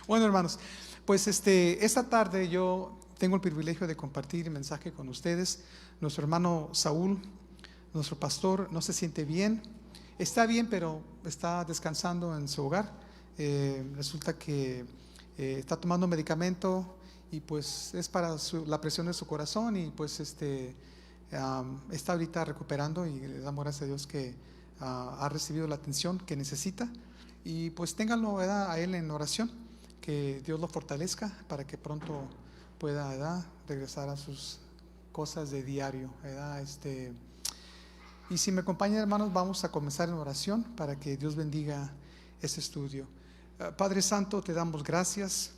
Bueno, hermanos, pues esta tarde yo tengo el privilegio de compartir el mensaje con ustedes. Nuestro hermano Saúl, nuestro pastor, no se siente bien. Está bien, pero está descansando en su hogar. Resulta que está tomando medicamento y pues es para la presión de su corazón y pues está ahorita recuperando y le damos gracias a Dios que ha recibido la atención que necesita. Y pues ténganlo, ¿verdad?, a él en oración, que Dios lo fortalezca para que pronto pueda, ¿verdad?, regresar a sus cosas de diario, ¿verdad? Y si me acompañan, hermanos, vamos a comenzar en oración para que Dios bendiga este estudio. Padre Santo, te damos gracias,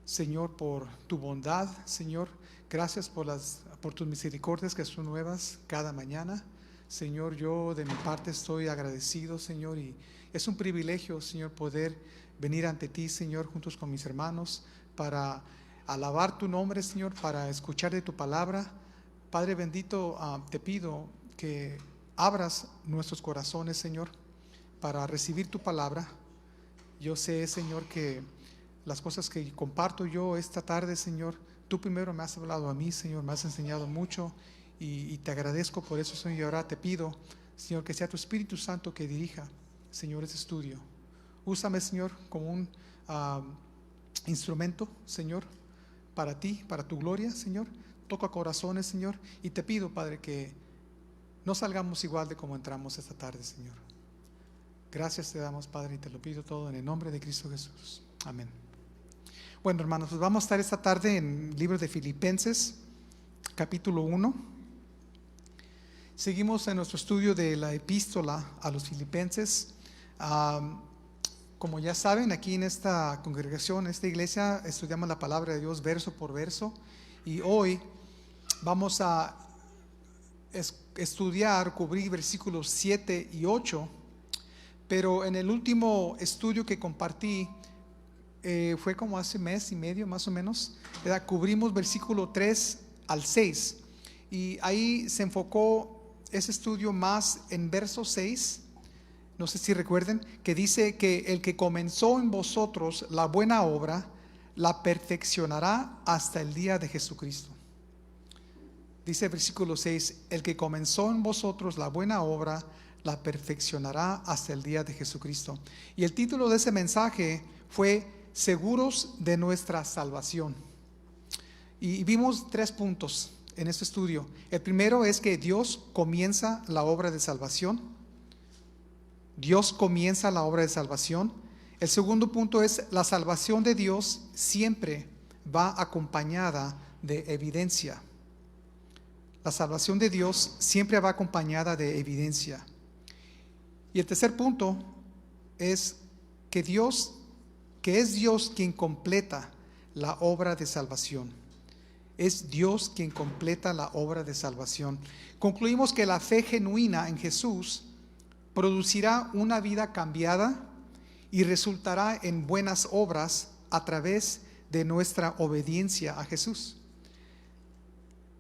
Señor, por tu bondad, Señor. Gracias por tus misericordias que son nuevas cada mañana. Señor, yo de mi parte estoy agradecido, Señor, y es un privilegio, Señor, poder venir ante ti, Señor, juntos con mis hermanos, para alabar tu nombre, Señor, para escuchar de tu palabra. Padre bendito, te pido que abras nuestros corazones, Señor, para recibir tu palabra. Yo sé, Señor, que las cosas que comparto yo esta tarde, Señor, tú primero me has hablado a mí, Señor, me has enseñado mucho y te agradezco por eso, Señor. Y ahora te pido, Señor, que sea tu Espíritu Santo que dirija, Señor, este estudio. Úsame, Señor, como un instrumento, Señor, para ti, para tu gloria, Señor. Toca corazones, Señor, y te pido, Padre, que no salgamos igual de como entramos esta tarde, Señor. Gracias te damos, Padre, y te lo pido todo en el nombre de Cristo Jesús. Amén. Bueno, hermanos, pues vamos a estar esta tarde en el libro de Filipenses, capítulo 1. Seguimos en nuestro estudio de la epístola a los Filipenses. Como ya saben, aquí en esta congregación, en esta iglesia, estudiamos la palabra de Dios verso por verso. Y hoy vamos a estudiar, cubrir versículos 7 y 8. Pero en el último estudio que compartí, fue como hace mes y medio más o menos, ¿verdad?, cubrimos versículo 3 al 6. Y ahí se enfocó ese estudio más en verso 6. No sé si recuerden que dice que el que comenzó en vosotros la buena obra, la perfeccionará hasta el día de Jesucristo. Dice el versículo 6, el que comenzó en vosotros la buena obra, la perfeccionará hasta el día de Jesucristo. Y el título de ese mensaje fue Seguros de nuestra salvación. Y vimos 3 puntos en este estudio. El primero es que Dios comienza la obra de salvación. Dios comienza la obra de salvación. El segundo punto es la salvación de Dios siempre va acompañada de evidencia. La salvación de Dios siempre va acompañada de evidencia. Y el tercer punto es que es Dios quien completa la obra de salvación. Es Dios quien completa la obra de salvación. Concluimos que la fe genuina en Jesús producirá una vida cambiada y resultará en buenas obras a través de nuestra obediencia a Jesús.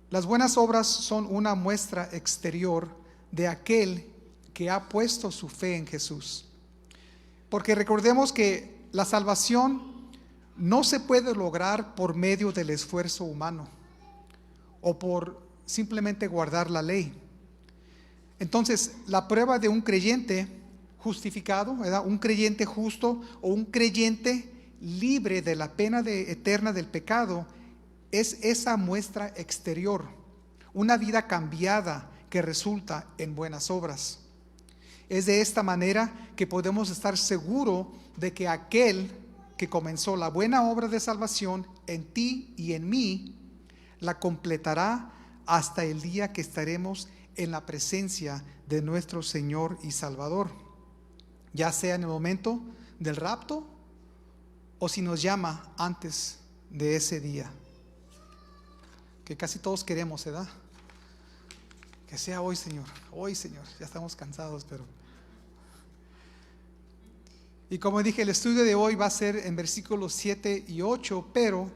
Las buenas obras son una muestra exterior de aquel que ha puesto su fe en Jesús. Porque recordemos que la salvación no se puede lograr por medio del esfuerzo humano o por simplemente guardar la ley. Entonces, la prueba de un creyente justificado, ¿verdad?, un creyente justo o un creyente libre de la pena eterna del pecado, es esa muestra exterior, una vida cambiada que resulta en buenas obras. Es de esta manera que podemos estar seguros de que aquel que comenzó la buena obra de salvación en ti y en mí, la completará hasta el día que estaremos en la presencia de nuestro Señor y Salvador, ya sea en el momento del rapto o si nos llama antes de ese día, que casi todos queremos, ¿verdad? Que sea hoy, Señor, ya estamos cansados, pero... Y como dije, el estudio de hoy va a ser en versículos 7 y 8, pero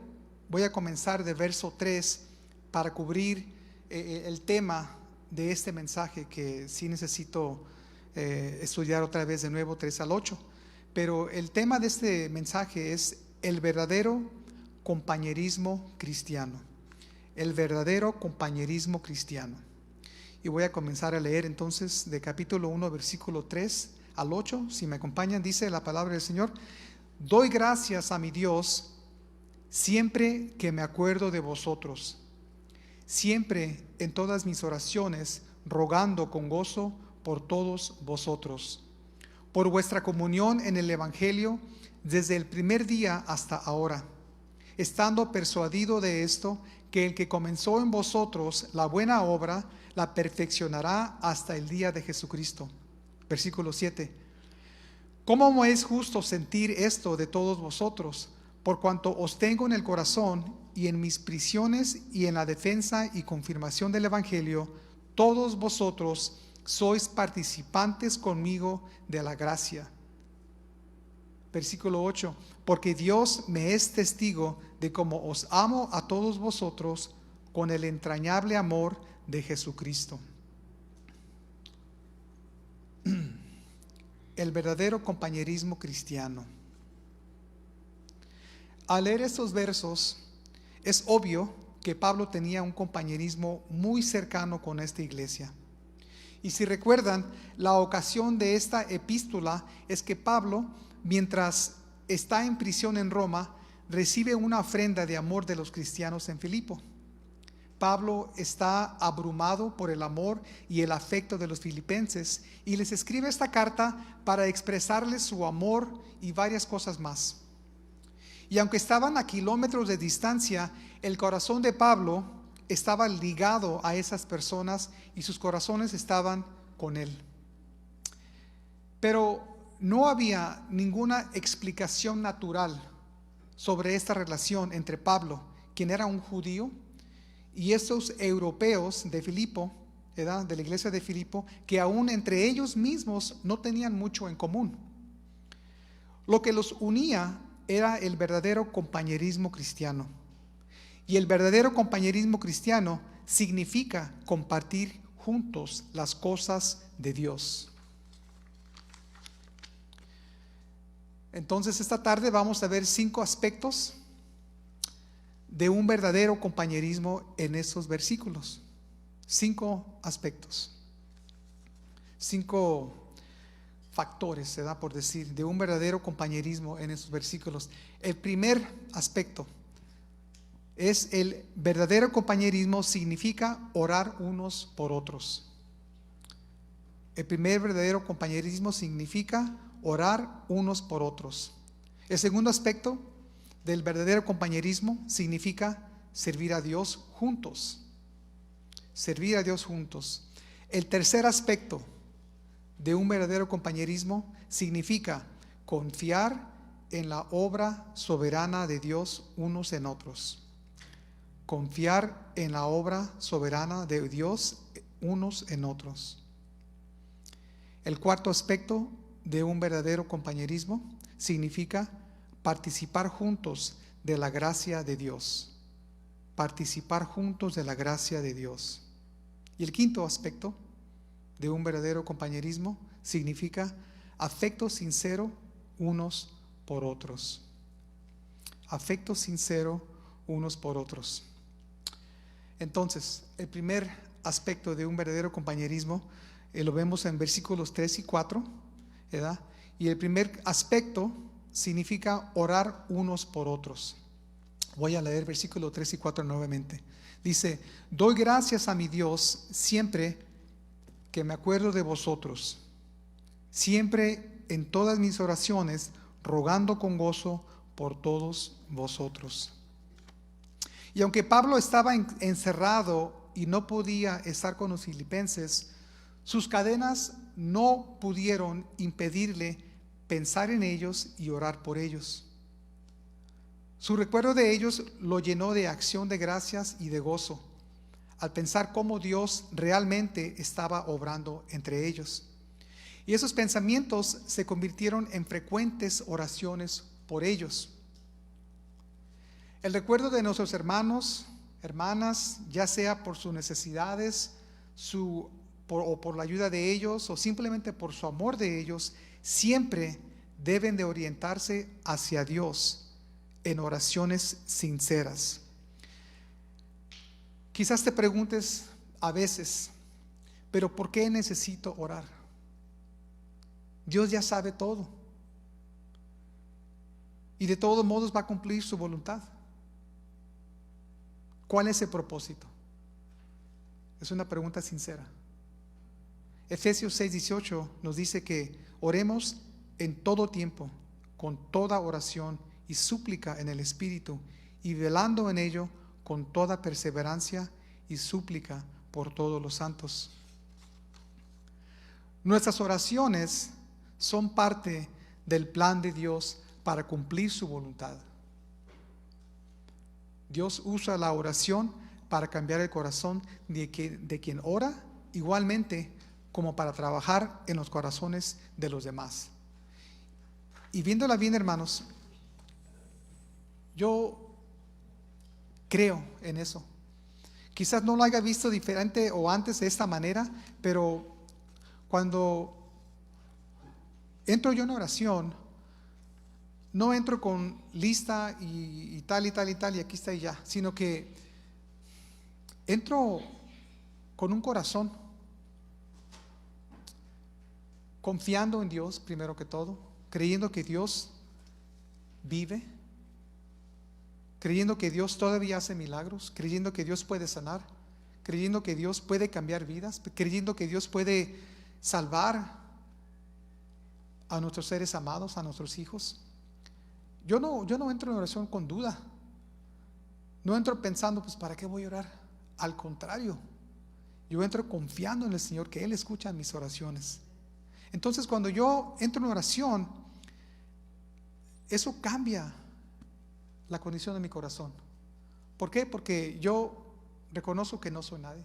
voy a comenzar de verso 3 para cubrir el tema de este mensaje, que sí necesito estudiar otra vez de nuevo 3 al 8. Pero el tema de este mensaje es el verdadero compañerismo cristiano. El verdadero compañerismo cristiano. Y voy a comenzar a leer entonces de capítulo 1, versículo 3 al 8. Si me acompañan, dice la palabra del Señor: doy gracias a mi Dios siempre que me acuerdo de vosotros, siempre en todas mis oraciones, rogando con gozo por todos vosotros, por vuestra comunión en el Evangelio desde el primer día hasta ahora, estando persuadido de esto, que el que comenzó en vosotros la buena obra, la perfeccionará hasta el día de Jesucristo. Versículo 7. ¿Cómo me es justo sentir esto de todos vosotros? Por cuanto os tengo en el corazón, y en mis prisiones y en la defensa y confirmación del Evangelio, todos vosotros sois participantes conmigo de la gracia. Versículo 8. Porque Dios me es testigo de cómo os amo a todos vosotros con el entrañable amor de Jesucristo. El verdadero compañerismo cristiano. Al leer estos versos, es obvio que Pablo tenía un compañerismo muy cercano con esta iglesia. Y si recuerdan, la ocasión de esta epístola es que Pablo, mientras está en prisión en Roma, recibe una ofrenda de amor de los cristianos en Filipo. Pablo está abrumado por el amor y el afecto de los filipenses y les escribe esta carta para expresarles su amor y varias cosas más. Y aunque estaban a kilómetros de distancia, el corazón de Pablo estaba ligado a esas personas y sus corazones estaban con él. Pero no había ninguna explicación natural sobre esta relación entre Pablo, quien era un judío, y estos europeos de Filipo, ¿verdad?, de la iglesia de Filipo, que aún entre ellos mismos no tenían mucho en común. Lo que los unía era el verdadero compañerismo cristiano. Y el verdadero compañerismo cristiano significa compartir juntos las cosas de Dios. Entonces, esta tarde vamos a ver 5 aspectos de un verdadero compañerismo en estos versículos. 5 aspectos. 5 factores, se da por decir, de un verdadero compañerismo en estos versículos. El primer aspecto es: el verdadero compañerismo significa orar unos por otros. El primer verdadero compañerismo significa orar unos por otros. El segundo aspecto del verdadero compañerismo significa servir a Dios juntos. Servir a Dios juntos. El tercer aspecto de un verdadero compañerismo significa confiar en la obra soberana de Dios unos en otros. Confiar en la obra soberana de Dios unos en otros. El cuarto aspecto de un verdadero compañerismo significa participar juntos de la gracia de Dios. Participar juntos de la gracia de Dios. Y el quinto aspecto de un verdadero compañerismo significa afecto sincero unos por otros. Afecto sincero unos por otros. Entonces, el primer aspecto de un verdadero compañerismo lo vemos en versículos 3 y 4, ¿verdad? Y el primer aspecto significa orar unos por otros. Voy a leer versículos 3 y 4 nuevamente. Dice: doy gracias a mi Dios siempre que me acuerdo de vosotros, siempre en todas mis oraciones, rogando con gozo por todos vosotros. Y aunque Pablo estaba encerrado y no podía estar con los filipenses, sus cadenas no pudieron impedirle pensar en ellos y orar por ellos. Su recuerdo de ellos lo llenó de acción de gracias y de gozo, al pensar cómo Dios realmente estaba obrando entre ellos. Y esos pensamientos se convirtieron en frecuentes oraciones por ellos. El recuerdo de nuestros hermanos, hermanas, ya sea por sus necesidades, o por la ayuda de ellos, o simplemente por su amor de ellos, siempre deben de orientarse hacia Dios en oraciones sinceras. Quizás te preguntes a veces, pero ¿por qué necesito orar? Dios ya sabe todo. Y de todos modos va a cumplir su voluntad. ¿Cuál es el propósito? Es una pregunta sincera. Efesios 6:18 nos dice que oremos en todo tiempo, con toda oración y súplica en el Espíritu, y velando en ello con toda perseverancia y súplica por todos los santos. Nuestras oraciones son parte del plan de Dios para cumplir su voluntad. Dios usa la oración para cambiar el corazón de quien ora, igualmente como para trabajar en los corazones de los demás. Y viéndola bien, hermanos, yo creo en eso. Quizás no lo haya visto diferente o antes de esta manera, pero cuando entro yo en oración, no entro con lista y tal y tal y tal y aquí está y ya, sino que entro con un corazón, confiando en Dios primero que todo, creyendo que Dios vive, creyendo que Dios todavía hace milagros, creyendo que Dios puede sanar, creyendo que Dios puede cambiar vidas, creyendo que Dios puede salvar a nuestros seres amados, a nuestros hijos. Yo no entro en oración con duda. No entro pensando, pues ¿para qué voy a orar? Al contrario, yo entro confiando en el Señor, que Él escucha mis oraciones. Entonces cuando yo entro en oración, eso cambia la condición de mi corazón. ¿Por qué? Porque yo reconozco que no soy nadie.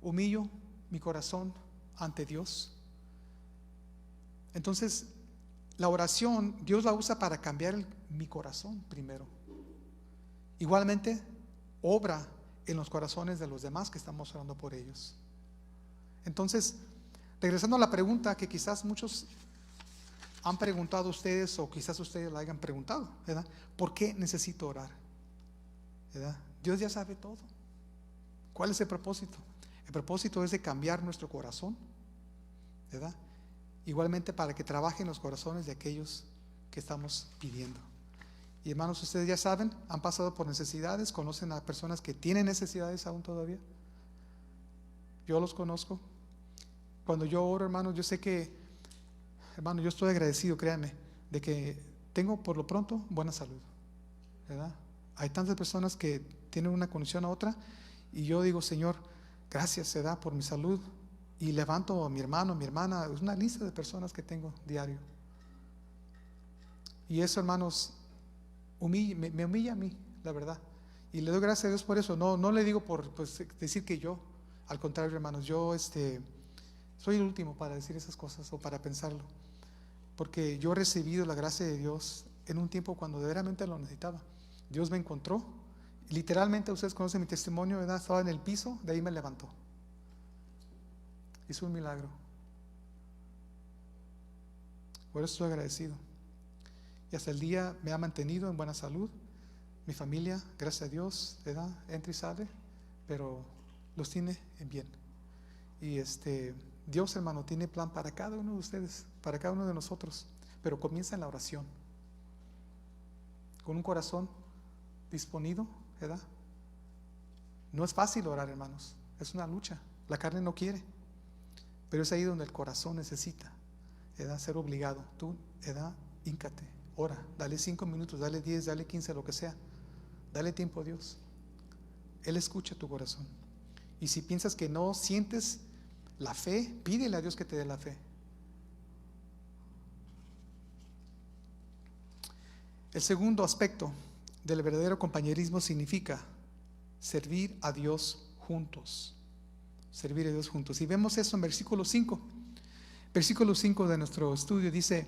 Humillo mi corazón ante Dios. Entonces la oración Dios la usa para cambiar mi corazón primero. Igualmente obra en los corazones de los demás que estamos orando por ellos. Entonces, regresando a la pregunta que quizás muchos han preguntado a ustedes, o quizás ustedes la hayan preguntado, ¿verdad? ¿Por qué necesito orar? ¿Verdad? Dios ya sabe todo. ¿Cuál es el propósito? El propósito es de cambiar nuestro corazón, ¿verdad? Igualmente para que trabaje en los corazones de aquellos que estamos pidiendo. Y hermanos, ustedes ya saben, han pasado por necesidades, conocen a personas que tienen necesidades aún todavía. Yo los conozco. Cuando yo oro, hermanos, yo sé que, hermano, yo estoy agradecido, créanme, de que tengo por lo pronto buena salud, ¿verdad? Hay tantas personas que tienen una condición a otra, y yo digo, Señor, gracias, ¿verdad?, por mi salud. Y levanto a mi hermano, a mi hermana, es una lista de personas que tengo diario. Y eso, hermanos, me humilla a mí, la verdad. Y le doy gracias a Dios por eso. No le digo por decir que yo, al contrario, hermanos, yo soy el último para decir esas cosas o para pensarlo. Porque yo he recibido la gracia de Dios en un tiempo cuando verdaderamente lo necesitaba. Dios me encontró. Literalmente, ustedes conocen mi testimonio, ¿verdad? Estaba en el piso, de ahí me levantó. Hizo un milagro. Por eso estoy agradecido. Y hasta el día me ha mantenido en buena salud. Mi familia, gracias a Dios, ¿verdad?, entra y sale, pero los tiene en bien. Y Dios, hermano, tiene plan para cada uno de ustedes, para cada uno de nosotros. Pero comienza en la oración, con un corazón disponido, ¿verdad? No es fácil orar, hermanos. Es una lucha. La carne no quiere. Pero es ahí donde el corazón necesita, ¿verdad?, ser obligado. Tú, ¿verdad?, híncate, ora, dale 5 minutos, dale 10, dale 15, lo que sea. Dale tiempo a Dios. Él escucha tu corazón. Y si piensas que no sientes la fe, pídele a Dios que te dé la fe. El segundo aspecto del verdadero compañerismo significa servir a Dios juntos. Servir a Dios juntos. Y vemos eso en versículo 5. Versículo 5 de nuestro estudio dice: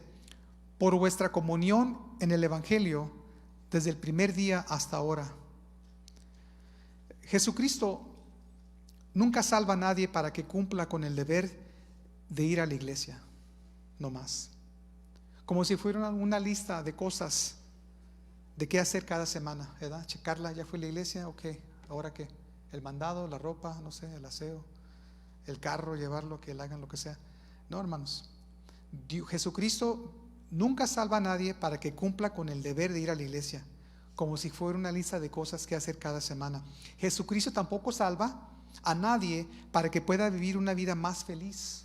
por vuestra comunión en el Evangelio desde el primer día hasta ahora. Jesucristo nunca salva a nadie para que cumpla con el deber de ir a la iglesia, no más. Como si fuera una lista de cosas de qué hacer cada semana, ¿verdad? Checarla, ya fue a la iglesia, ok, ahora qué, el mandado, la ropa, no sé, el aseo, el carro, llevarlo, que le hagan lo que sea. No, hermanos, Jesucristo nunca salva a nadie para que cumpla con el deber de ir a la iglesia, como si fuera una lista de cosas que hacer cada semana. Jesucristo tampoco salva a nadie para que pueda vivir una vida más feliz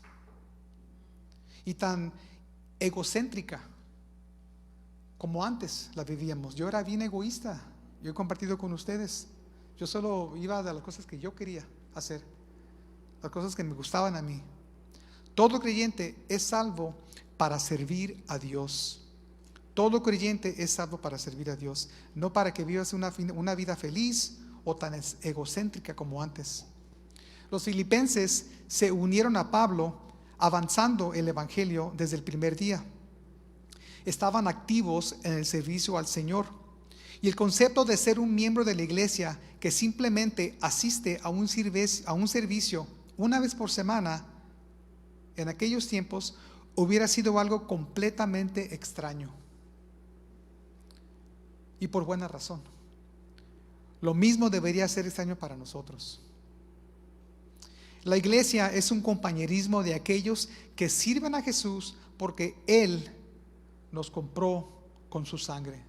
y tan egocéntrica como antes la vivíamos. Yo era bien egoísta. Yo he compartido con ustedes. Yo solo iba de las cosas que yo quería hacer, las cosas que me gustaban a mí. Todo creyente es salvo para servir a Dios. Todo creyente es salvo para servir a Dios, no para que vivas una vida feliz o tan egocéntrica como antes. Los filipenses se unieron a Pablo avanzando el evangelio desde el primer día. Estaban activos en el servicio al Señor. Y el concepto de ser un miembro de la iglesia que simplemente asiste a un servicio una vez por semana, en aquellos tiempos hubiera sido algo completamente extraño. Y por buena razón. Lo mismo debería ser extraño para nosotros. La iglesia es un compañerismo de aquellos que sirven a Jesús porque Él nos compró con su sangre.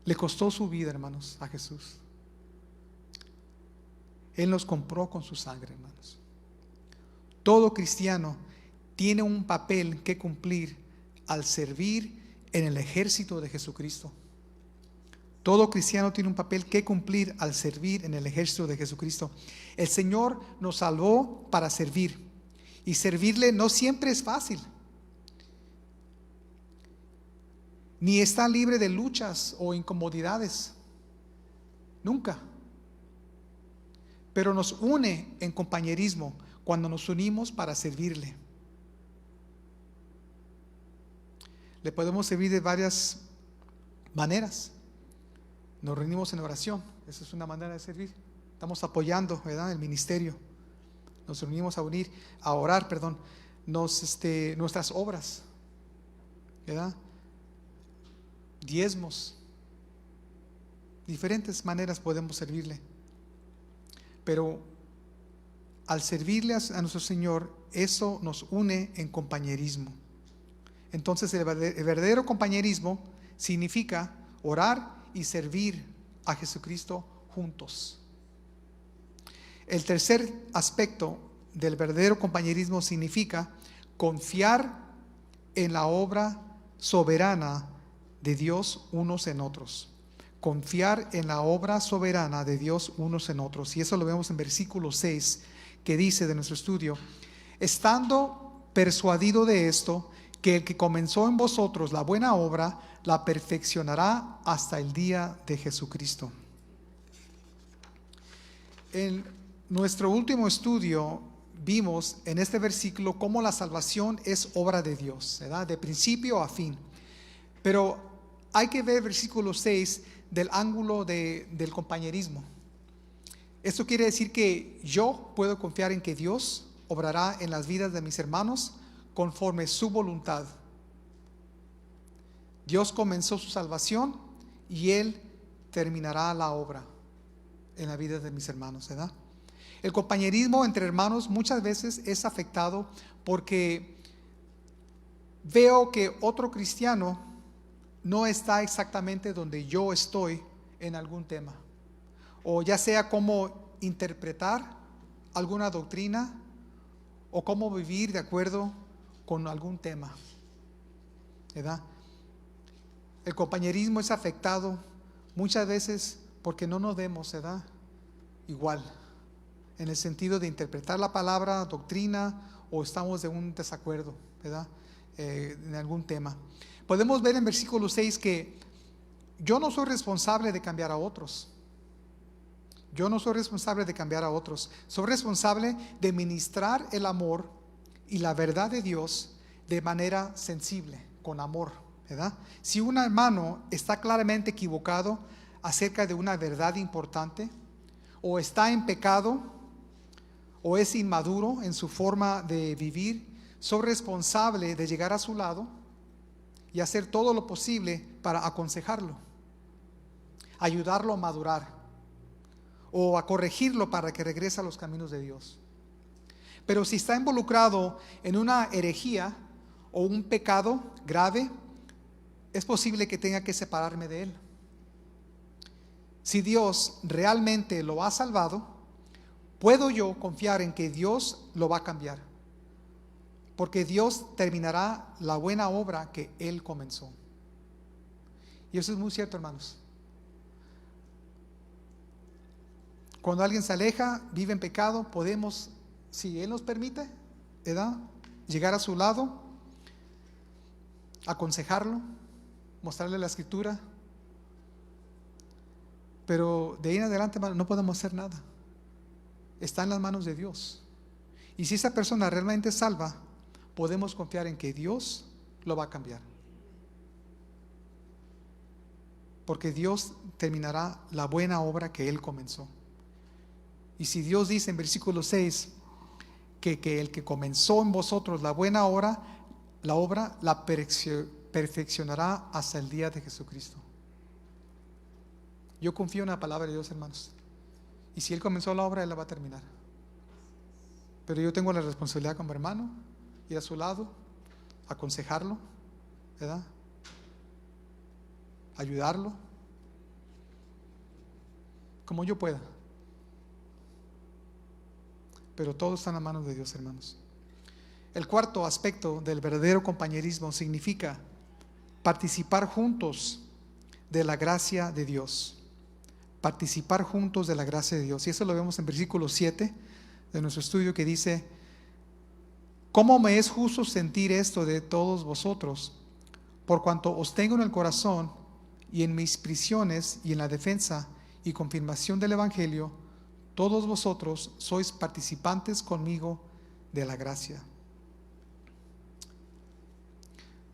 Le costó su vida, hermanos, a Jesús. Él nos compró con su sangre, hermanos. Todo cristiano tiene un papel que cumplir al servir en el ejército de Jesucristo. Todo cristiano tiene un papel que cumplir al servir en el ejército de Jesucristo. El Señor nos salvó para servir. Y servirle no siempre es fácil. Ni está libre de luchas o incomodidades. Nunca. Pero nos une en compañerismo cuando nos unimos para servirle. Le podemos servir de varias maneras. Nos reunimos en oración, esa es una manera de servir. Estamos apoyando, ¿verdad?, el ministerio. Nos reunimos a orar, nuestras obras, ¿verdad? Diezmos. Diferentes maneras podemos servirle. Pero al servirle a nuestro Señor, eso nos une en compañerismo. Entonces el verdadero compañerismo significa orar y servir a Jesucristo juntos. El tercer aspecto del verdadero compañerismo significa confiar en la obra soberana de Dios unos en otros. Confiar en la obra soberana de Dios unos en otros. Y eso lo vemos en versículo 6, que dice de nuestro estudio: estando persuadido de esto, que el que comenzó en vosotros la buena obra, la perfeccionará hasta el día de Jesucristo. En nuestro último estudio vimos en este versículo cómo la salvación es obra de Dios, ¿verdad?, de principio a fin. Pero hay que ver el versículo 6 del ángulo del compañerismo. Esto quiere decir que yo puedo confiar en que Dios obrará en las vidas de mis hermanos conforme su voluntad. Dios comenzó su salvación y Él terminará la obra en la vida de mis hermanos, ¿verdad? El compañerismo entre hermanos muchas veces es afectado porque veo que otro cristiano no está exactamente donde yo estoy en algún tema, o ya sea cómo interpretar alguna doctrina o cómo vivir de acuerdo con algún tema, ¿verdad? El compañerismo es afectado muchas veces porque no nos vemos, ¿verdad?, igual, en el sentido de interpretar la palabra, doctrina, o estamos de un desacuerdo, ¿verdad?, en algún tema. Podemos ver en versículo 6 que yo no soy responsable de cambiar a otros. Yo no soy responsable de cambiar a otros. Soy responsable de ministrar el amor y la verdad de Dios de manera sensible, con amor, ¿verdad? Si un hermano está claramente equivocado acerca de una verdad importante, o está en pecado, o es inmaduro en su forma de vivir, soy responsable de llegar a su lado y hacer todo lo posible para aconsejarlo, ayudarlo a madurar o a corregirlo para que regrese a los caminos de Dios. Pero si está involucrado en una herejía o un pecado grave, es posible que tenga que separarme de él. Si Dios realmente lo ha salvado, puedo yo confiar en que Dios lo va a cambiar, porque Dios terminará la buena obra que Él comenzó. Y eso es muy cierto, hermanos. Cuando alguien se aleja, vive en pecado, podemos, si Él nos permite, ¿verdad?, llegar a su lado, aconsejarlo, mostrarle la escritura. Pero de ahí en adelante, hermano, no podemos hacer nada. Está en las manos de Dios. Y si esa persona realmente es salva, podemos confiar en que Dios lo va a cambiar, porque Dios terminará la buena obra que Él comenzó. Y si Dios dice en versículo 6 que el que comenzó en vosotros la buena obra, la perfeccionará hasta el día de Jesucristo. Yo confío en la palabra de Dios, hermanos, y si Él comenzó la obra, Él la va a terminar. Pero yo tengo la responsabilidad como hermano, ir a su lado, aconsejarlo, ¿verdad?, ayudarlo como yo pueda. Pero todo está en las manos de Dios, hermanos. El cuarto aspecto del verdadero compañerismo significa participar juntos de la gracia de Dios. Participar juntos de la gracia de Dios. Y eso lo vemos en versículo 7 de nuestro estudio, que dice: ¿cómo me es justo sentir esto de todos vosotros, por cuanto os tengo en el corazón y en mis prisiones y en la defensa y confirmación del Evangelio, todos vosotros sois participantes conmigo de la gracia?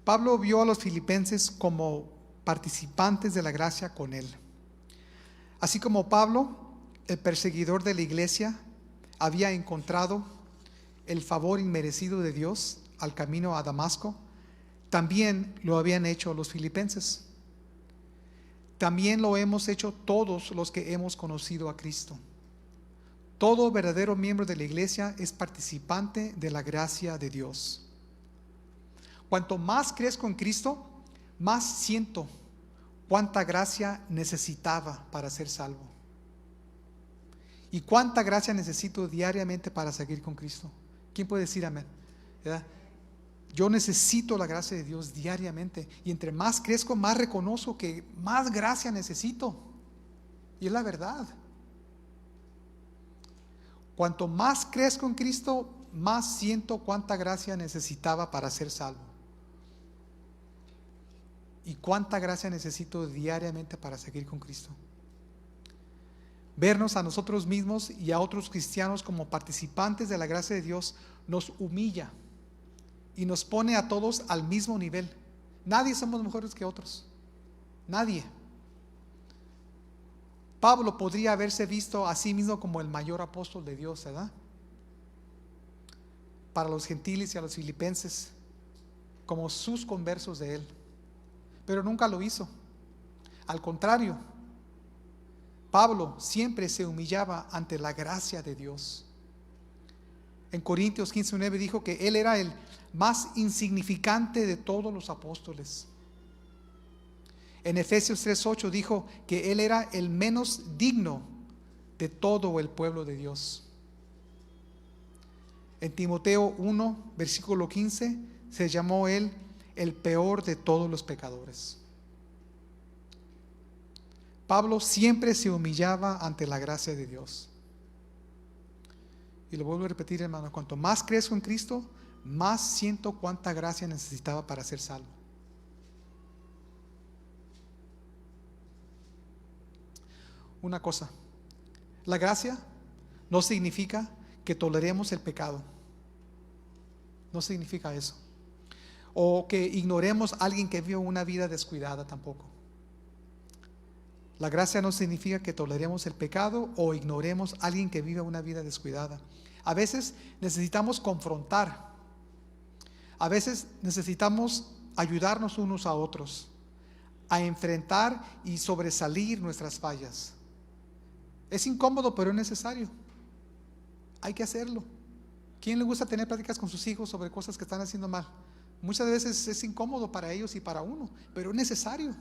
Pablo vio a los filipenses como participantes de la gracia con él. Así como Pablo, el perseguidor de la iglesia, había encontrado el favor inmerecido de Dios al camino a Damasco, también lo habían hecho los filipenses. También lo hemos hecho todos los que hemos conocido a Cristo. Todo verdadero miembro de la iglesia es participante de la gracia de Dios. Cuanto más crezco en Cristo, más siento cuánta gracia necesitaba para ser salvo. Y cuánta gracia necesito diariamente para seguir con Cristo. ¿Quién puede decir amén? ¿Verdad? Yo necesito la gracia de Dios diariamente. Y entre más crezco, más reconozco que más gracia necesito. Y es la verdad. Cuanto más crezco en Cristo, más siento cuánta gracia necesitaba para ser salvo. Y cuánta gracia necesito diariamente para seguir con Cristo. Vernos a nosotros mismos y a otros cristianos como participantes de la gracia de Dios nos humilla y nos pone a todos al mismo nivel. Nadie somos mejores que otros. Nadie. Pablo podría haberse visto a sí mismo como el mayor apóstol de Dios, ¿verdad?, para los gentiles y a los filipenses, como sus conversos de él. Pero nunca lo hizo. Al contrario, Pablo siempre se humillaba ante la gracia de Dios. En Corintios 15:9 dijo que él era el más insignificante de todos los apóstoles. En Efesios 3:8 dijo que él era el menos digno de todo el pueblo de Dios. En Timoteo 1, versículo 15, se llamó él el peor de todos los pecadores. Pablo siempre se humillaba ante la gracia de Dios. Y lo vuelvo a repetir, hermano, cuanto más crezco en Cristo, más siento cuánta gracia necesitaba para ser salvo. Una cosa, la gracia no significa que toleremos el pecado. No significa eso. O que ignoremos a alguien que vive una vida descuidada tampoco. La gracia no significa que toleremos el pecado o ignoremos a alguien que vive una vida descuidada. A veces necesitamos confrontar. A veces necesitamos ayudarnos unos a otros, a enfrentar y sobresalir nuestras fallas. Es incómodo, pero es necesario. Hay que hacerlo. ¿Quién le gusta tener pláticas con sus hijos sobre cosas que están haciendo mal? Muchas veces es incómodo para ellos y para uno, pero es necesario.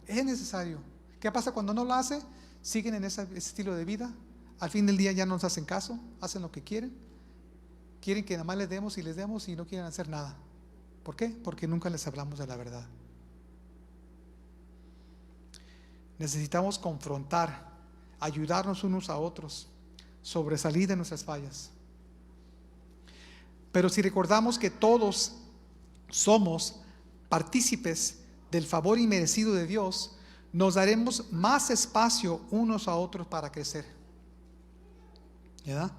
Es necesario. ¿Qué pasa cuando no lo hace? Siguen en ese estilo de vida. Al fin del día ya no nos hacen caso, hacen lo que quieren. Quieren que nada más les demos y no quieren hacer nada. ¿Por qué? Porque nunca les hablamos de la verdad. Necesitamos confrontar, ayudarnos unos a otros, sobresalir de nuestras fallas. Pero si recordamos que todos somos partícipes del favor inmerecido de Dios, nos daremos más espacio unos a otros para crecer. ¿Verdad?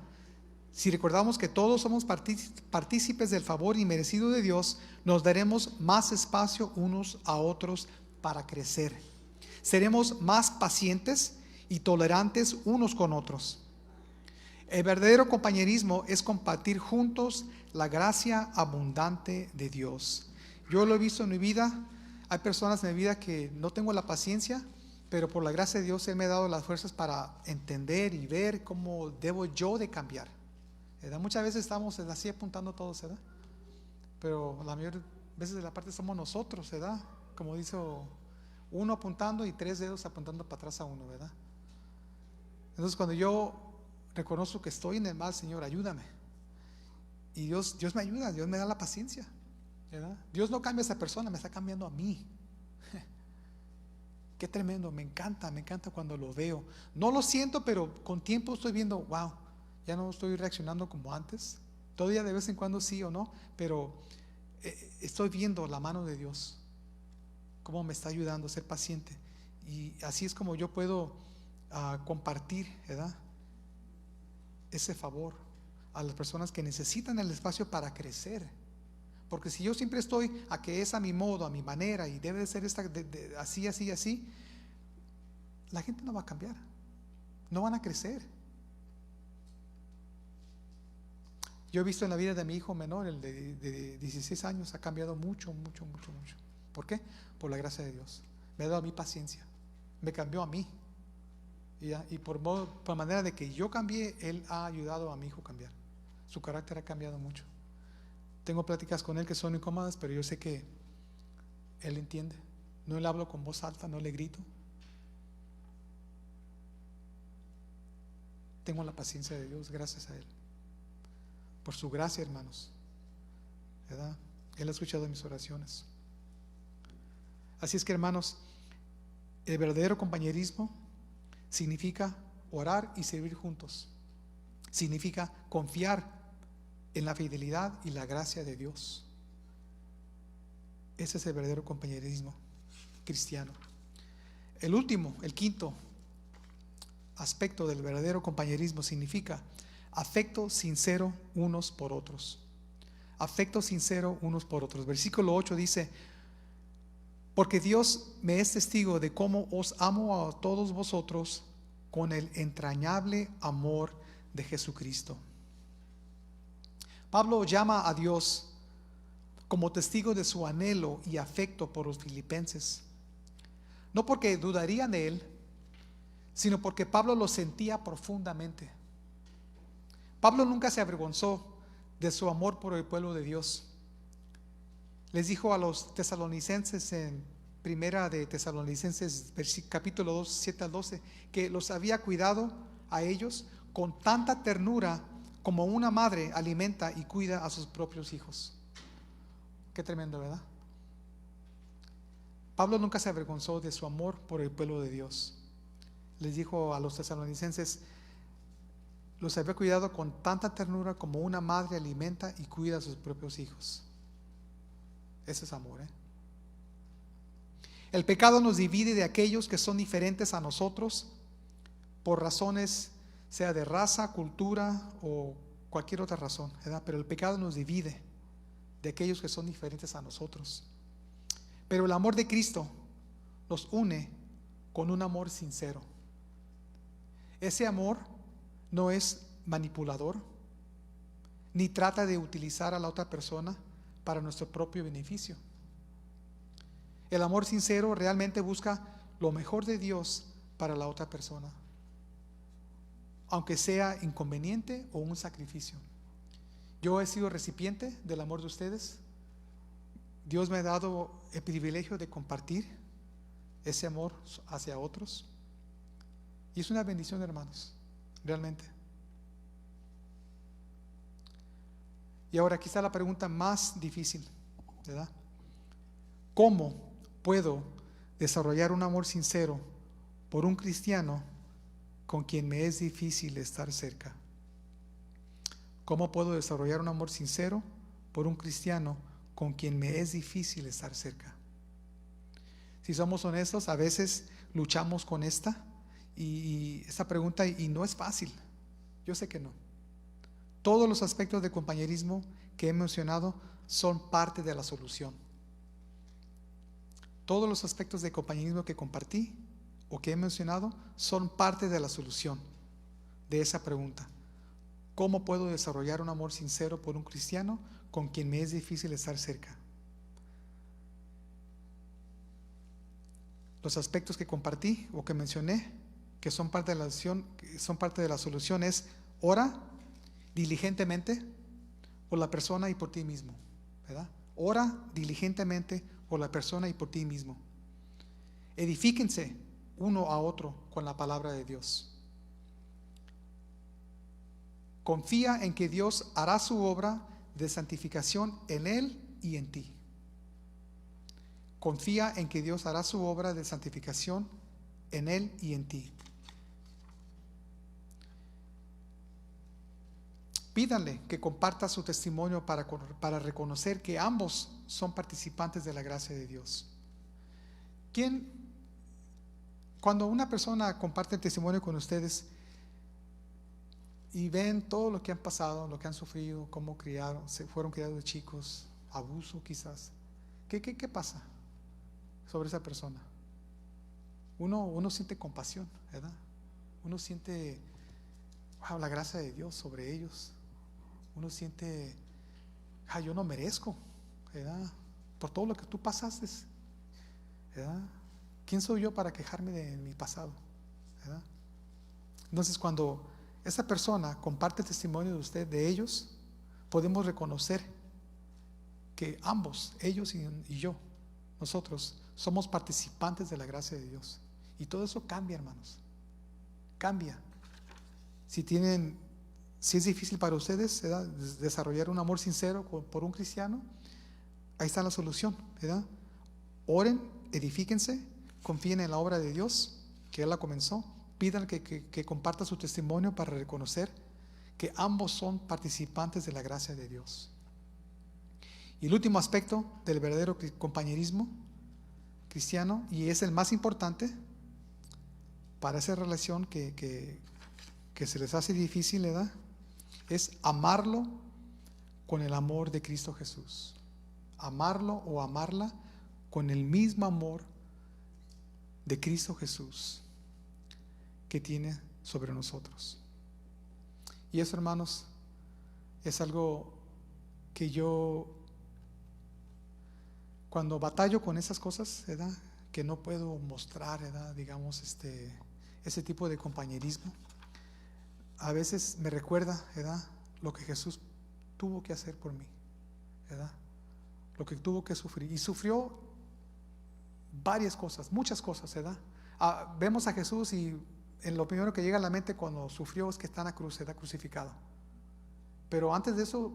Si recordamos que todos somos partícipes del favor inmerecido de Dios, nos daremos más espacio unos a otros para crecer. Seremos más pacientes y tolerantes unos con otros. El verdadero compañerismo es compartir juntos la gracia abundante de Dios. Yo lo he visto en mi vida. Hay personas en mi vida que no tengo la paciencia, pero por la gracia de Dios Él me ha dado las fuerzas para entender y ver cómo debo yo de cambiar, ¿verdad? Muchas veces estamos así apuntando todos, ¿verdad? Pero la mayor veces de la parte somos nosotros, ¿verdad? Como dice, uno apuntando y 3 dedos apuntando para atrás a uno, ¿verdad? Entonces cuando yo reconozco que estoy en el mal, Señor, ayúdame. Y Dios me ayuda, Dios me da la paciencia, ¿verdad? Dios no cambia a esa persona, me está cambiando a mí. Qué tremendo, me encanta cuando lo veo. No lo siento, pero con tiempo estoy viendo, wow, ya no estoy reaccionando como antes. Todavía de vez en cuando sí o no, pero estoy viendo la mano de Dios, cómo me está ayudando a ser paciente. Y así es como yo puedo compartir, ¿verdad?, ese favor a las personas que necesitan el espacio para crecer. Porque si yo siempre estoy a que es a mi modo, a mi manera, y debe de ser así, la gente no va a cambiar, no van a crecer. Yo he visto en la vida de mi hijo menor, el de 16 años, ha cambiado mucho. ¿Por qué? Por la gracia de Dios. Me ha dado a mí paciencia, me cambió a mí. Y por manera de que yo cambié, Él ha ayudado a mi hijo a cambiar. Su carácter ha cambiado mucho. Tengo pláticas con él que son incómodas, pero yo sé que Él entiende. No le hablo con voz alta, no le grito. Tengo la paciencia de Dios gracias a Él. Por su gracia, hermanos, ¿verdad? Él ha escuchado mis oraciones. Así es que, hermanos, el verdadero compañerismo significa orar y servir juntos. Significa confiar en la fidelidad y la gracia de Dios. Ese es el verdadero compañerismo cristiano. El quinto aspecto del verdadero compañerismo significa afecto sincero unos por otros. Afecto sincero unos por otros. Versículo 8 dice: porque Dios me es testigo de cómo os amo a todos vosotros con el entrañable amor de Jesucristo. Pablo llama a Dios como testigo de su anhelo y afecto por los filipenses. No porque dudarían de él, sino porque Pablo lo sentía profundamente. Pablo nunca se avergonzó de su amor por el pueblo de Dios. Les dijo a los tesalonicenses en Primera de Tesalonicenses capítulo 2, 7 al 12, que los había cuidado a ellos con tanta ternura como una madre alimenta y cuida a sus propios hijos. Qué tremendo, ¿verdad? Pablo nunca se avergonzó de su amor por el pueblo de Dios. Les dijo a los tesalonicenses: los había cuidado con tanta ternura como una madre alimenta y cuida a sus propios hijos. Ese es amor, ¿eh? El pecado nos divide de aquellos que son diferentes a nosotros por razones, sea de raza, cultura o cualquier otra razón, ¿verdad? Pero el pecado nos divide de aquellos que son diferentes a nosotros. Pero el amor de Cristo nos une con un amor sincero. Ese amor no es manipulador, ni trata de utilizar a la otra persona para nuestro propio beneficio. El amor sincero realmente busca lo mejor de Dios para la otra persona, aunque sea inconveniente o un sacrificio. Yo he sido recipiente del amor de ustedes. Dios me ha dado el privilegio de compartir ese amor hacia otros. Y es una bendición, hermanos, realmente. Y ahora aquí está la pregunta más difícil, ¿verdad? ¿Cómo puedo desarrollar un amor sincero por un cristiano con quien me es difícil estar cerca? ¿Cómo puedo desarrollar un amor sincero por un cristiano con quien me es difícil estar cerca? Si somos honestos, a veces luchamos con esta pregunta y no es fácil. Yo sé que no. Todos los aspectos de compañerismo que he mencionado son parte de la solución. Todos los aspectos de compañerismo que compartí o que he mencionado son parte de la solución de esa pregunta. ¿Cómo puedo desarrollar un amor sincero por un cristiano con quien me es difícil estar cerca? Los aspectos que compartí o que mencioné, que son parte de la solución, es: ora diligentemente por la persona y por ti mismo, ¿verdad? Ora diligentemente por la persona y por ti mismo. Edifíquense uno a otro con la palabra de Dios. Confía en que Dios hará su obra de santificación en él y en ti. Confía en que Dios hará su obra de santificación en él y en ti. Pídanle que comparta su testimonio para reconocer que ambos son participantes de la gracia de Dios. Cuando una persona comparte el testimonio con ustedes y ven todo lo que han pasado, lo que han sufrido, cómo fueron criados de chicos, abuso quizás, ¿qué pasa sobre esa persona? Uno siente compasión, ¿verdad? Uno siente la gracia de Dios sobre ellos. Uno siente, yo no merezco, ¿verdad? Por todo lo que tú pasaste, ¿verdad? ¿Quién soy yo para quejarme de mi pasado? ¿Verdad? Entonces, cuando esa persona comparte el testimonio de usted, de ellos, podemos reconocer que ambos, ellos y yo, nosotros, somos participantes de la gracia de Dios. Y todo eso cambia, hermanos. Cambia. Si es difícil para ustedes, ¿verdad?, desarrollar un amor sincero por un cristiano, ahí está la solución, ¿verdad? Oren, edifíquense, confíen en la obra de Dios, que Él la comenzó. Pidan que comparta su testimonio para reconocer que ambos son participantes de la gracia de Dios. Y el último aspecto del verdadero compañerismo cristiano, y es el más importante para esa relación que se les hace difícil, ¿verdad?, es amarlo con el amor de Cristo Jesús. Amarlo o amarla con el mismo amor de Cristo Jesús que tiene sobre nosotros. Y eso, hermanos, es algo que yo, cuando batallo con esas cosas, ¿verdad?, que no puedo mostrar, ¿verdad?, digamos, ese tipo de compañerismo, a veces me recuerda, ¿verdad?, lo que Jesús tuvo que hacer por mí, ¿verdad?, lo que tuvo que sufrir. Y sufrió varias cosas, muchas cosas, ¿verdad? Vemos a Jesús y en lo primero que llega a la mente cuando sufrió es que está en la cruz, está crucificado. Pero antes de eso,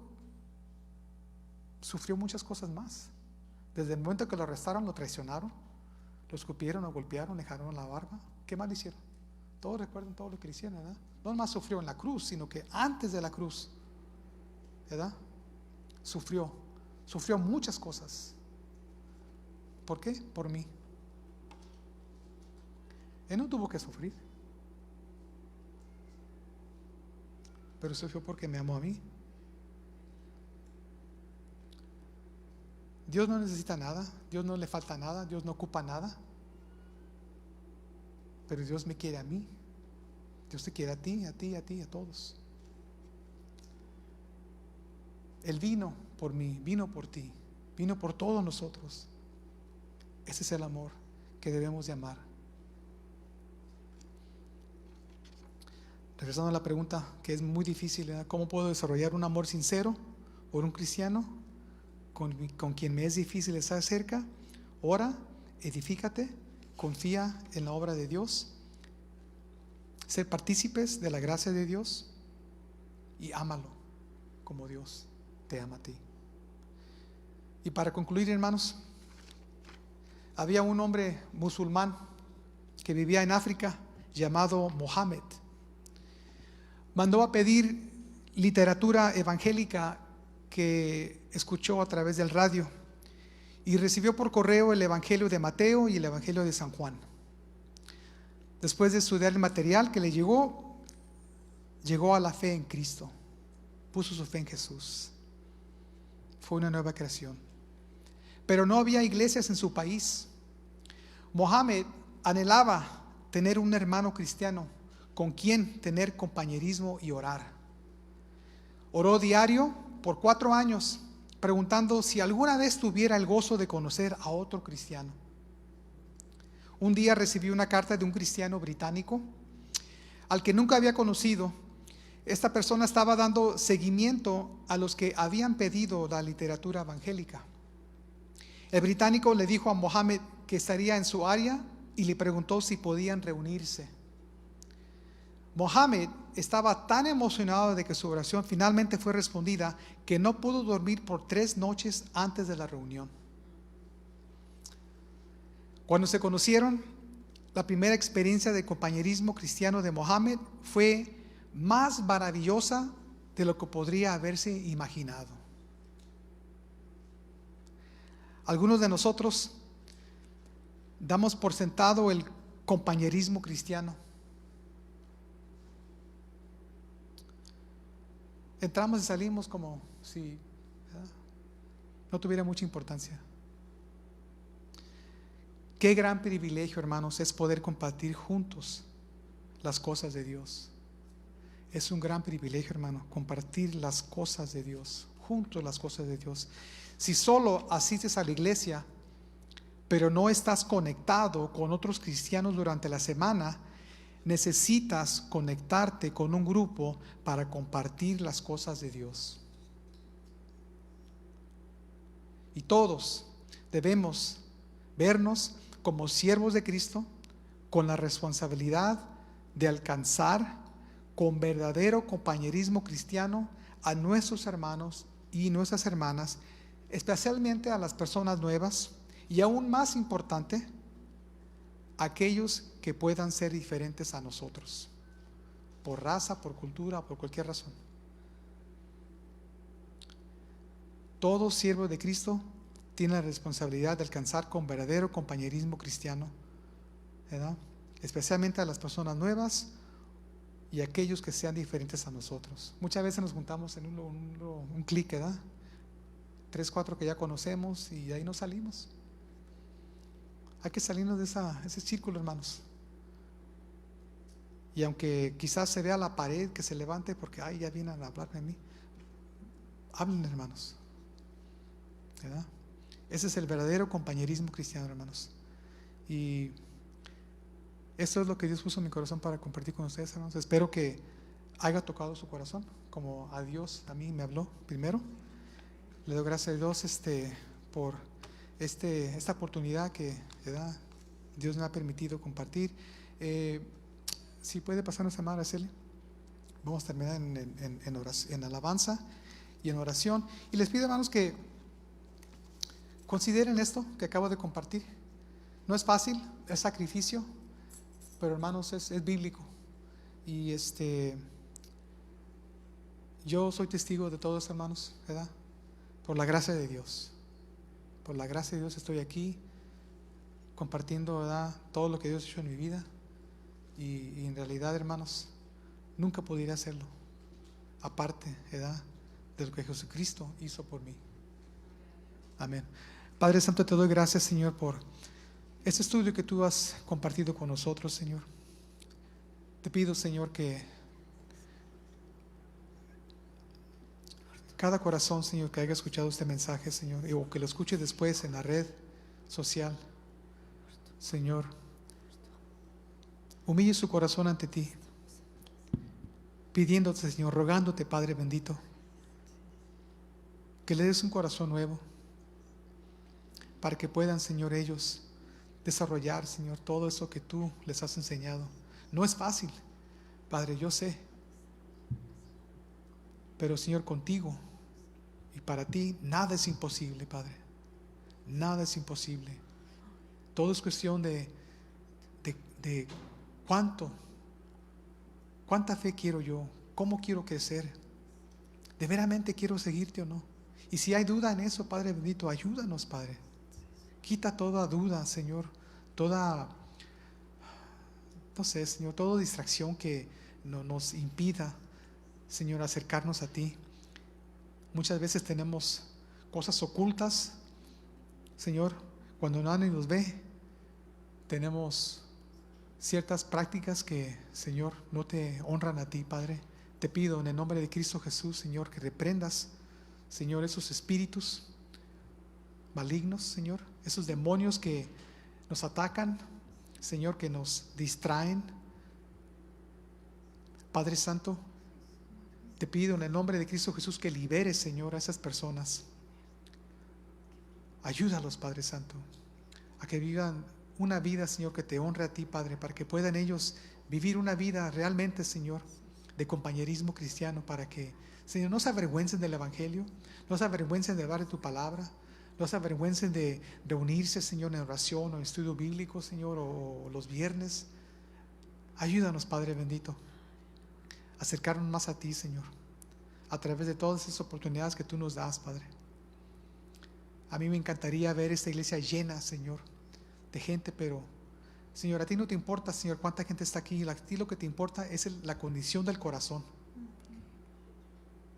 sufrió muchas cosas más. Desde el momento que lo arrestaron, lo traicionaron, lo escupieron, lo golpearon, le jalaron la barba. ¿Qué más le hicieron? Todos recuerdan todo lo que le hicieron, ¿verdad? No más sufrió en la cruz, sino que antes de la cruz, ¿verdad?, sufrió muchas cosas. ¿Por qué? Por mí. Él no tuvo que sufrir, pero sufrió porque me amó a mí. Dios no necesita nada, Dios no le falta nada, Dios no ocupa nada, pero Dios me quiere a mí. Dios te quiere a ti, a ti, a ti, a todos. Él vino por mí, vino por ti, vino por todos nosotros. Ese es el amor que debemos de amar. Regresando a la pregunta, que es muy difícil, ¿verdad? ¿Cómo puedo desarrollar un amor sincero por un cristiano con quien me es difícil estar cerca? Ora, edifícate, confía en la obra de Dios, ser partícipes de la gracia de Dios y ámalo como Dios te ama a ti. Y para concluir, hermanos, había un hombre musulmán que vivía en África llamado Mohammed. Mandó a pedir literatura evangélica que escuchó a través del radio y recibió por correo el Evangelio de Mateo y el Evangelio de San Juan. Después de estudiar el material que le llegó a la fe en Cristo, puso su fe en Jesús. Fue una nueva creación. Pero no había iglesias en su país. Mohammed anhelaba tener un hermano cristiano con quien tener compañerismo y orar. Oró diario por 4 años, preguntando si alguna vez tuviera el gozo de conocer a otro cristiano. Un día recibió una carta de un cristiano británico al que nunca había conocido. Esta persona estaba dando seguimiento a los que habían pedido la literatura evangélica. El británico le dijo a Mohammed que estaría en su área y le preguntó si podían reunirse. Mohammed estaba tan emocionado de que su oración finalmente fue respondida que no pudo dormir por 3 noches antes de la reunión. Cuando se conocieron, la primera experiencia de compañerismo cristiano de Mohammed fue más maravillosa de lo que podría haberse imaginado. Algunos de nosotros damos por sentado el compañerismo cristiano. Entramos y salimos como si, ¿verdad?, no tuviera mucha importancia. Qué gran privilegio, hermanos, es poder compartir juntos las cosas de Dios. Es un gran privilegio, hermano, compartir las cosas de Dios, juntos las cosas de Dios. Si solo asistes a la iglesia, pero no estás conectado con otros cristianos durante la semana, necesitas conectarte con un grupo para compartir las cosas de Dios. Y todos debemos vernos como siervos de Cristo, con la responsabilidad de alcanzar con verdadero compañerismo cristiano a nuestros hermanos y nuestras hermanas, especialmente a las personas nuevas, y aún más importante, aquellos que puedan ser diferentes a nosotros, por raza, por cultura, por cualquier razón. Todo siervo de Cristo tiene la responsabilidad de alcanzar con verdadero compañerismo cristiano, ¿verdad?, especialmente a las personas nuevas y aquellos que sean diferentes a nosotros. Muchas veces nos juntamos en un clic, ¿verdad?, 3, 4 que ya conocemos, y de ahí nos salimos. Hay que salirnos de ese círculo, hermanos. Y aunque quizás se vea la pared que se levante porque ya vienen a hablarme a mí, hablen, hermanos, ¿verdad? Ese es el verdadero compañerismo cristiano, hermanos. Y esto es lo que Dios puso en mi corazón para compartir con ustedes, hermanos. Espero que haya tocado su corazón, como a Dios a mí me habló primero. Le doy gracias a Dios por esta oportunidad que, ¿verdad?, Dios me ha permitido compartir. Si puede pasar nuestra madre Araceli, vamos a terminar en alabanza y en oración. Y les pido, hermanos, que consideren esto que acabo de compartir. No es fácil, es sacrificio, pero, hermanos, es bíblico. Y yo soy testigo de todo eso, hermanos, ¿verdad? Por la gracia de Dios. Por la gracia de Dios estoy aquí compartiendo, ¿verdad?, todo lo que Dios ha hecho en mi vida. Y en realidad, hermanos, nunca podría hacerlo aparte, ¿verdad?, de lo que Jesucristo hizo por mí. Amén. Padre Santo, te doy gracias, Señor, por este estudio que tú has compartido con nosotros, Señor. Te pido, Señor, que cada corazón, Señor, que haya escuchado este mensaje, Señor, o que lo escuche después en la red social, Señor, humille su corazón ante ti, pidiéndote, Señor, rogándote, Padre bendito, que le des un corazón nuevo, para que puedan, Señor, ellos desarrollar, Señor, todo eso que tú les has enseñado. No es fácil, Padre, yo sé, pero Señor, contigo y para ti nada es imposible, Padre. Nada es imposible. Todo es cuestión de cuánta fe quiero yo, cómo quiero crecer, de veramente quiero seguirte o no. Y si hay duda en eso, Padre bendito, ayúdanos, Padre. Quita toda duda, Señor, toda, no sé, Señor, toda distracción que nos impida, Señor, acercarnos a ti. Muchas veces tenemos cosas ocultas, Señor, cuando nadie nos ve. Tenemos ciertas prácticas que, Señor, no te honran a ti, Padre. Te pido en el nombre de Cristo Jesús, Señor, que reprendas, Señor, esos espíritus malignos, Señor, esos demonios que nos atacan, Señor, que nos distraen. Padre Santo, te pido en el nombre de Cristo Jesús que liberes, Señor, a esas personas. Ayúdalos, Padre Santo, a que vivan una vida, Señor, que te honre a ti, Padre, para que puedan ellos vivir una vida realmente, Señor, de compañerismo cristiano, para que, Señor, no se avergüencen del Evangelio, no se avergüencen de hablar de tu palabra, no se avergüencen de reunirse, Señor, en oración o en estudio bíblico, Señor, o los viernes. Ayúdanos, Padre bendito, a acercarnos más a ti, Señor, a través de todas esas oportunidades que tú nos das, Padre. A mí me encantaría ver esta iglesia llena, Señor, de gente, pero, Señor, a ti no te importa, Señor, cuánta gente está aquí. A ti lo que te importa es la condición del corazón.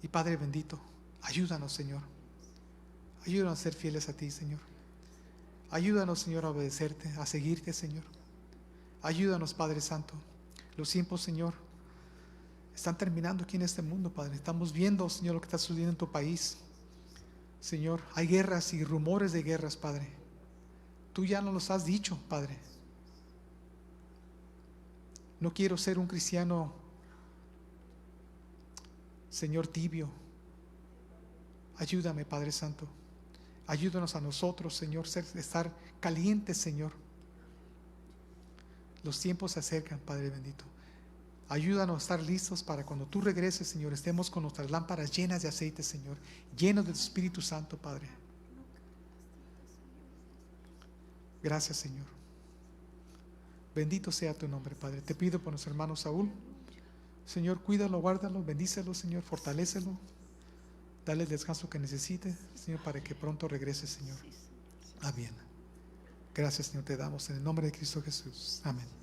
Y Padre bendito, ayúdanos, Señor. Ayúdanos a ser fieles a ti, Señor. Ayúdanos, Señor, a obedecerte, a seguirte, Señor. Ayúdanos, Padre Santo. Los tiempos, Señor, están terminando aquí en este mundo, Padre. Estamos viendo, Señor, lo que está sucediendo en tu país. Señor, hay guerras y rumores de guerras, Padre. Tú ya nos los has dicho, Padre. No quiero ser un cristiano, Señor, tibio. Ayúdame, Padre Santo. Ayúdanos a nosotros, Señor, estar calientes, Señor. Los tiempos se acercan, Padre bendito. Ayúdanos a estar listos para cuando tú regreses, Señor, estemos con nuestras lámparas llenas de aceite, Señor, llenos de tu Espíritu Santo, Padre. Gracias, Señor. Bendito sea tu nombre, Padre. Te pido por nuestro hermano Saúl. Señor, cuídalo, guárdalo, bendícelo, Señor, fortalécelo. Dale el descanso que necesite, Señor, para que pronto regrese, Señor. Amén. Gracias, Señor, te damos en el nombre de Cristo Jesús. Amén.